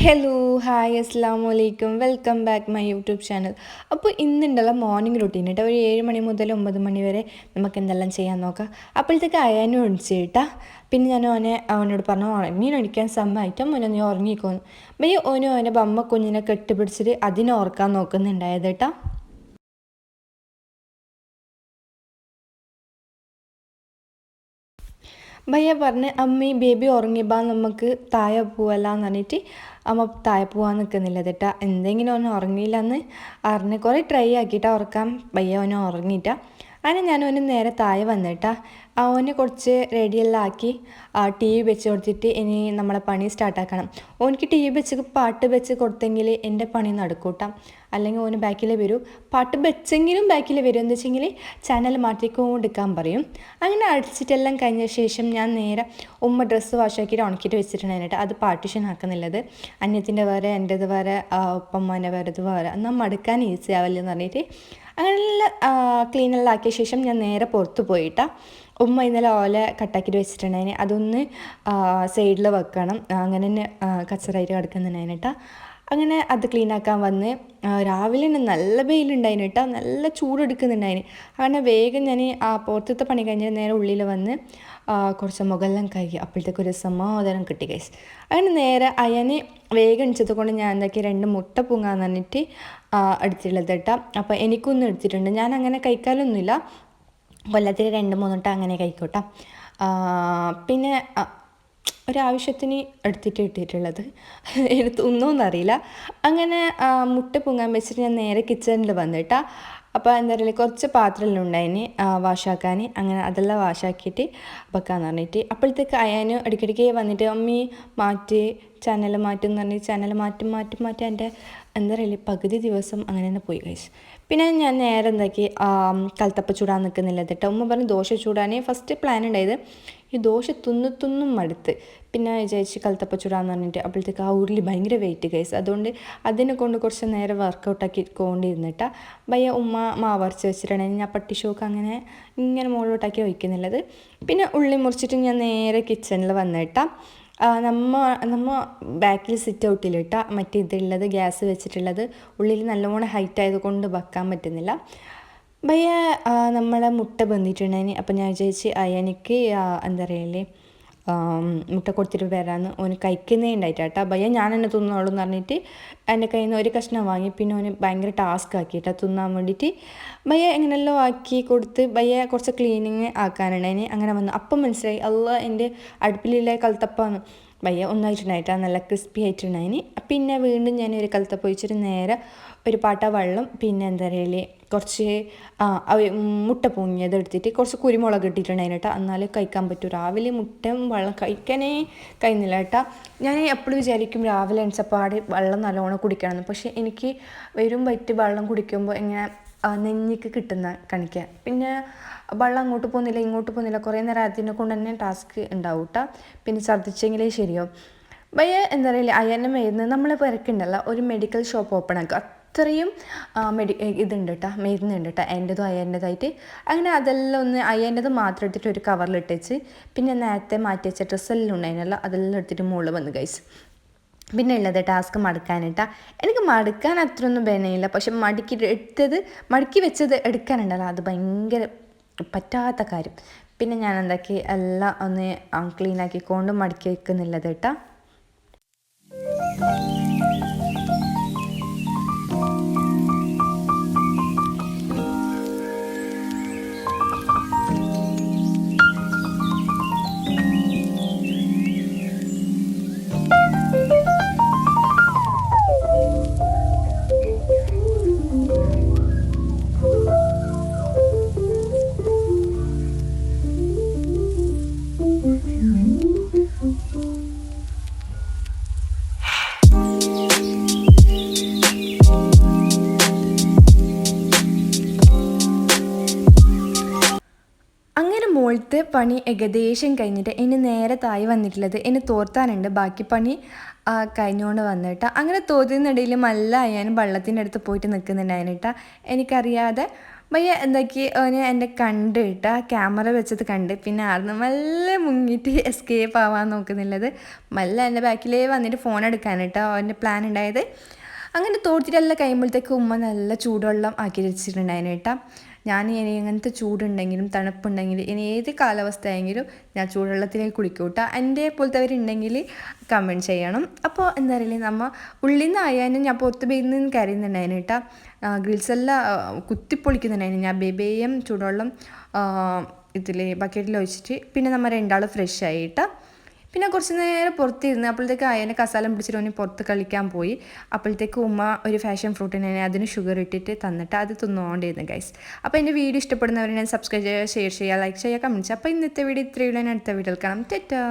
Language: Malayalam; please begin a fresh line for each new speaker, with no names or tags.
ഹലോ ഹായ് അസ്സാം വലൈക്കും welcome back my YouTube channel. അപ്പോൾ ഇന്നുണ്ടല്ലോ മോർണിംഗ് റൂട്ടീൻ കേട്ടോ. ഒരു 7 മണി മുതൽ 9 മണി വരെ നമുക്ക് എന്തെല്ലാം ചെയ്യാൻ നോക്കാം. അപ്പോഴത്തേക്ക് അയാനും ഒഴിച്ച് കേട്ടാ. പിന്നെ ഞാൻ അവനോട് പറഞ്ഞു ഉറങ്ങി അടിക്കാൻ സമയമായിട്ട് മോനെ നീ ഉറങ്ങിക്കോന്നു. അപ്പോൾ ഓനെ ബമ്മ കുഞ്ഞിനെ കെട്ടിപ്പിടിച്ചിട്ട് അതിനെ ഓർക്കാൻ നോക്കുന്നുണ്ടായത് കേട്ടോ. ഭയ്യ പറഞ്ഞ് അമ്മി ബേബി ഉറങ്ങിയപ്പാ നമുക്ക് താഴെ പോവല്ലാന്ന് പറഞ്ഞിട്ട് അമ്മ താഴെ പോവാൻ നിൽക്കുന്നില്ല തെട്ടാ. എന്തെങ്കിലും ഒന്ന് ഉറങ്ങിയില്ലെന്ന് അറിഞ്ഞ് കുറേ ട്രൈ ആക്കിയിട്ടാ ഉറക്കാൻ ഭയ്യ ഓനെ ഉറങ്ങിയിട്ടാ. അങ്ങനെ ഞാൻ ഓന് നേരെ താഴെ വന്നിട്ടാ. ഓന് കുറച്ച് റെഡിയെല്ലാം ആക്കി ടി വി വെച്ച് കൊടുത്തിട്ട് ഇനി നമ്മളെ പണി സ്റ്റാർട്ടാക്കണം. ഓനിക്ക് ടി വി വെച്ച് പാട്ട് വെച്ച് കൊടുത്തെങ്കിൽ എൻ്റെ പണി നടക്കൂട്ടാം. അല്ലെങ്കിൽ ഓന് ബാക്കിൽ വരും. പാട്ട് വെച്ചെങ്കിലും ബാക്കിൽ വരും. എന്താ വെച്ചെങ്കിൽ ചാനൽ മാറ്റിക്കൊണ്ടിരിക്കാൻ പറയും. അങ്ങനെ അടിച്ചിട്ടെല്ലാം കഴിഞ്ഞ ശേഷം ഞാൻ നേരെ ഉമ്മ ഡ്രസ്സ് വാഷാക്കിയിട്ട് ഉണക്കിയിട്ട് വെച്ചിട്ടുണ്ടായിട്ട് അത് പാർട്ടിഷൻ ആക്കുന്നുള്ളത്. അന്യത്തിൻ്റെ വേറെ എൻ്റേത് വേറെ ഉപ്പമ്മേൻ്റെ വേറെ ഇത് വേറെ എന്നാൽ മടുക്കാൻ ഈസി ആവില്ലെന്ന് പറഞ്ഞിട്ട് അങ്ങനെല്ലാം ക്ലീനെല്ലാം ആക്കിയ ശേഷം ഞാൻ നേരെ പുറത്ത് പോയിട്ടാ. ഉമ്മ ഇന്നലെ ഓല കട്ടാക്കിയിട്ട് വെച്ചിട്ടുണ്ടായിന് അതൊന്ന് സൈഡിൽ വെക്കണം. അങ്ങനെ തന്നെ കച്ചറായിട്ട് കിടക്കുന്നുണ്ടായിന് കേട്ടോ. അങ്ങനെ അത് ക്ലീനാക്കാൻ വന്ന് രാവിലെ തന്നെ നല്ല വെയിലുണ്ടായിന് കേട്ടോ. നല്ല ചൂടെടുക്കുന്നുണ്ടായിന്. അങ്ങനെ വേഗം ഞാൻ പുറത്തത്തെ പണി കഴിഞ്ഞ് നേരെ ഉള്ളിൽ വന്ന് കുറച്ച് മുകളെല്ലാം കഴുകി. അപ്പോഴത്തേക്ക് ഒരു സമാധാനം കിട്ടി ഗൈസ്. അങ്ങനെ നേരെ അയന് വേഗം എണിച്ചത് കൊണ്ട് ഞാൻ എന്താക്കി 2 മുട്ട പുങ്ങാന്ന് പറഞ്ഞിട്ട് എടുത്തിട്ടുള്ളത് കേട്ടോ. അപ്പോൾ എനിക്കൊന്നും എടുത്തിട്ടുണ്ട്. ഞാൻ അങ്ങനെ കഴിക്കാനൊന്നുമില്ല. കൊല്ലത്തിൽ 2-3 വട്ടം അങ്ങനെ കഴിക്കൂട്ടാ. പിന്നെ ഒരാവശ്യത്തിന് എടുത്തിട്ട് കിട്ടിയിട്ടുള്ളത് എടുത്തൊന്നുമെന്നറിയില്ല. അങ്ങനെ മുട്ട പൊങ്ങാൻ വെച്ചിട്ട് ഞാൻ നേരെ കിച്ചണിൽ വന്നിട്ടാ. അപ്പോൾ എന്താ പറയുക കുറച്ച് പാത്രമെല്ലാം ഉണ്ടായിന് വാഷാക്കാൻ. അങ്ങനെ അതെല്ലാം വാഷാക്കിയിട്ട് വെക്കാന്ന് പറഞ്ഞിട്ട് അപ്പോഴത്തേക്ക് അയാന് ഇടയ്ക്കിടയ്ക്ക് വന്നിട്ട് അമ്മി മാറ്റി ചാനൽ മാറ്റും എന്ന് പറഞ്ഞ് ചാനൽ മാറ്റി എൻ്റെ എന്താ പറയുക പകുതി ദിവസം അങ്ങനെ തന്നെ പോയി കഴിച്ചു. പിന്നെ ഞാൻ നേരെ എന്താക്കി കലത്തപ്പം ചൂടാൻ നിൽക്കുന്നില്ല കേട്ടോ. ഉമ്മ പറഞ്ഞ് ദോശ ചൂടാൻ ഫസ്റ്റ് പ്ലാൻ ഉണ്ടായത്. ഈ ദോശ തിന്നും മടുത്ത്. പിന്നെ വിചാരിച്ച് കലത്തപ്പം ചൂടാന്ന് പറഞ്ഞിട്ട് അപ്പോഴത്തേക്ക് ആ ഉരുളി ഭയങ്കര വെയിറ്റ് ഗൈസ്. അതുകൊണ്ട് അതിനെ കൊണ്ട് കുറച്ച് നേരം വർക്കൗട്ടാക്കി കൊണ്ടിരുന്നിട്ടാ ഭയ്യ ഉമ്മ മാവരച്ച് വെച്ചിട്ടുണ്ടെങ്കിൽ ഞാൻ പട്ടി ഷോക്ക് അങ്ങനെ ഇങ്ങനെ മുകളിലോട്ടാക്കി വയ്ക്കുന്നുള്ളത്. പിന്നെ ഉള്ളി മുറിച്ചിട്ട് ഞാൻ നേരെ കിച്ചണിൽ വന്നിട്ടാ. നമ്മ ബാക്കിൽ സിറ്റ് ഔട്ടിലിട്ടാ മറ്റേ ഇതുള്ളത് ഗ്യാസ് വെച്ചിട്ടുള്ളത്. ഉള്ളിൽ നല്ലോണം ഹൈറ്റ് ആയതുകൊണ്ട് വെക്കാൻ പറ്റുന്നില്ല. ഭയ്യ നമ്മളെ മുട്ട ബന്ധിട്ടുണ്ടായിന്. അപ്പം ഞാൻ വിചാരിച്ച് എനിക്ക് എന്താ പറയല്ലേ മുട്ട കൊടുത്തിട്ട് വരാമെന്ന്. ഓന് കഴിക്കുന്നേ ഉണ്ടായിട്ടാ. ഭയ്യ ഞാൻ തന്നെ തിന്നോളൂ എന്ന് പറഞ്ഞിട്ട് എൻ്റെ കയ്യിൽ നിന്ന് ഒരു കഷ്ണം വാങ്ങി. പിന്നെ ഓന് ഭയങ്കര ടാസ്ക് ആക്കിയിട്ടാ തിന്നാൻ വേണ്ടിയിട്ട്. ഭയ്യ എങ്ങനെയല്ലോ ആക്കി കൊടുത്ത് ഭയ്യ കുറച്ച് ക്ലീനിങ് ആക്കാനുണ്ടായിന്. അങ്ങനെ വന്നു അപ്പം മനസ്സിലായി അല്ല എൻ്റെ അടുപ്പിലുള്ള കലത്തപ്പാന്ന്. ഭയ്യ ഒന്നായിട്ടുണ്ടായിട്ടാ നല്ല ക്രിസ്പി ആയിട്ടുണ്ടായിന്. പിന്നെ വീണ്ടും ഞാൻ ഒരു കലത്തപ്പം ഒഴിച്ചിട്ട് നേരെ ഒരു പാട്ട വെള്ളം പിന്നെ എന്താ പറയല് കുറച്ച് മുട്ട പൊങ്ങിയത് എടുത്തിട്ട് കുറച്ച് കുരുമുളക് ഇട്ടിട്ടുണ്ടായിന് കേട്ടോ. എന്നാലും കഴിക്കാൻ പറ്റും. രാവിലെ മുട്ടയും വെള്ളം കഴിക്കാനേ കഴിയുന്നില്ല കേട്ടോ. ഞാൻ എപ്പോഴും വിചാരിക്കും രാവിലെ എണിച്ചപ്പാട് വെള്ളം നല്ലോണം കുടിക്കണമെന്ന്. പക്ഷേ എനിക്ക് വരും പറ്റി വെള്ളം കുടിക്കുമ്പോൾ ഇങ്ങനെ നെഞ്ഞിക്ക് കിട്ടുന്ന കണിക്കുക. പിന്നെ വെള്ളം അങ്ങോട്ട് പോകുന്നില്ല ഇങ്ങോട്ട് പോകുന്നില്ല. കുറേ നേരം അതിനെ കൊണ്ട് തന്നെ ടാസ്ക് ഉണ്ടാവും കേട്ടോ. പിന്നെ ഛർദ്ദിച്ചെങ്കിലേ ശരിയാവും. ഭയ്യ എന്താ പറയുക അയ്യന്നെ മരുന്ന് നമ്മൾ പിറക്കുണ്ടല്ലോ ഒരു മെഡിക്കൽ ഷോപ്പ് ഓപ്പൺ ആക്കുക. അത്രയും ഇതുണ്ട് കേട്ടോ മരുന്നുണ്ട് കേട്ടോ എൻ്റെതും അയ്യൻ്റെതായിട്ട്. അങ്ങനെ അതെല്ലാം ഒന്ന് അയ്യൻ്റെത് മാത്രം എടുത്തിട്ട് ഒരു കവറിലിട്ടേച്ച് പിന്നെ നേരത്തെ മാറ്റി വെച്ച ഡ്രസ്സെല്ലാം ഉണ്ടായിരുന്നല്ലോ അതെല്ലാം എടുത്തിട്ട് മുകളിൽ വന്ന് കഴിച്ച്. പിന്നെ ഉള്ളത് ടാസ്ക് മടക്കാനിട്ടാ. എനിക്ക് മടക്കാൻ അത്രയൊന്നും ബനയില്ല. പക്ഷെ മടക്കി വെച്ചത് എടുക്കാനുണ്ടല്ലോ അത് ഭയങ്കര പറ്റാത്ത കാര്യം. പിന്നെ ഞാൻ എന്താക്കി എല്ലാം ഒന്ന് ക്ലീൻ ആക്കിക്കൊണ്ട് മടക്കി വെക്കുന്നില്ലത് കേട്ടോ. മുകളിലത്തെ പണി ഏകദേശം കഴിഞ്ഞിട്ട് ഇനി നേരെ താഴെ വന്നിട്ടുള്ളത് ഇനി തോർത്താനുണ്ട്. ബാക്കി പണി കഴിഞ്ഞുകൊണ്ട് വന്നിട്ട് അങ്ങനെ തോന്നുന്നിടയിൽ മല്ല അയ്യാനും വെള്ളത്തിൻ്റെ അടുത്ത് പോയിട്ട് നിൽക്കുന്നുണ്ടായിരുന്നു കേട്ടോ. എനിക്കറിയാതെ ഭയ്യ എന്താക്കി ഓന് എൻ്റെ കണ്ട് കേട്ടാ ക്യാമറ വെച്ചത് കണ്ട് പിന്നെ ആർന്ന് മെല്ലെ മുങ്ങിയിട്ട് എസ്കേപ്പ് ആവാൻ നോക്കുന്നുള്ളത് മെല്ലെ എൻ്റെ ബാക്കിലേ വന്നിട്ട് ഫോൺ എടുക്കാൻ കേട്ടോ അവൻ്റെ പ്ലാൻ ഉണ്ടായത് അങ്ങനെ തോർത്തിട്ടെല്ലാം കഴിയുമ്പോഴത്തേക്ക് ഉമ്മ നല്ല ചൂടുവെള്ളം ആക്കി വെച്ചിട്ടുണ്ടായിരുന്നു കേട്ടോ ഞാൻ ഇനി എങ്ങനത്തെ ചൂടുണ്ടെങ്കിലും തണുപ്പുണ്ടെങ്കിലും ഇനി ഏത് കാലാവസ്ഥ ആയെങ്കിലും ഞാൻ ചൂടുവെള്ളത്തിലേക്ക് കുളിക്കും കേട്ടോ എൻ്റെ പോലത്തെവരുണ്ടെങ്കിൽ കമൻറ്റ് ചെയ്യണം അപ്പോൾ എന്താ പറയുക നമ്മൾ ഉള്ളിൽ നിന്നായാലും ഞാൻ പുറത്ത് ബേയിൽ നിന്ന് കരയുന്നുണ്ടായിരുന്നു കേട്ടോ ഗ്രിൽസ് എല്ലാം കുത്തിപ്പൊളിക്കുന്നുണ്ടായിരുന്നു ഞാൻ ബേബേയും ചൂടുവെള്ളം ഇതിൽ ബക്കറ്റിൽ ഒഴിച്ചിട്ട് പിന്നെ നമ്മൾ രണ്ടാളും ഫ്രഷ് ആയിട്ടാ പിന്നെ കുറച്ച് നേരം പുറത്തിരുന്ന് അപ്പോഴത്തേക്ക് അയനെ കസാലം പിടിച്ചിട്ട് ഓന് പുറത്ത് കളിക്കാൻ പോയി അപ്പോഴത്തേക്ക് ഉമ്മ ഒരു ഫാഷൻ ഫ്രൂട്ടിനെ അതിന് ഷുഗർ ഇട്ടിട്ട് തന്നിട്ട് അത് തിന്നുകൊണ്ടിരുന്നു ഗൈസ് അപ്പോൾ എൻ്റെ വീഡിയോ ഇഷ്ടപ്പെടുന്നവരെ ഞാൻ സബ്സ്ക്രൈബ് ചെയ്യുക ഷെയർ ചെയ്യുക ലൈക്ക് ചെയ്യുക കമൻറ്റ് ചെയ്യുക അപ്പോൾ ഇന്നത്തെ വീഡിയോ ഇത്രയുള്ള അടുത്ത വീഡിയോയിൽ കാണാം ടാറ്റാ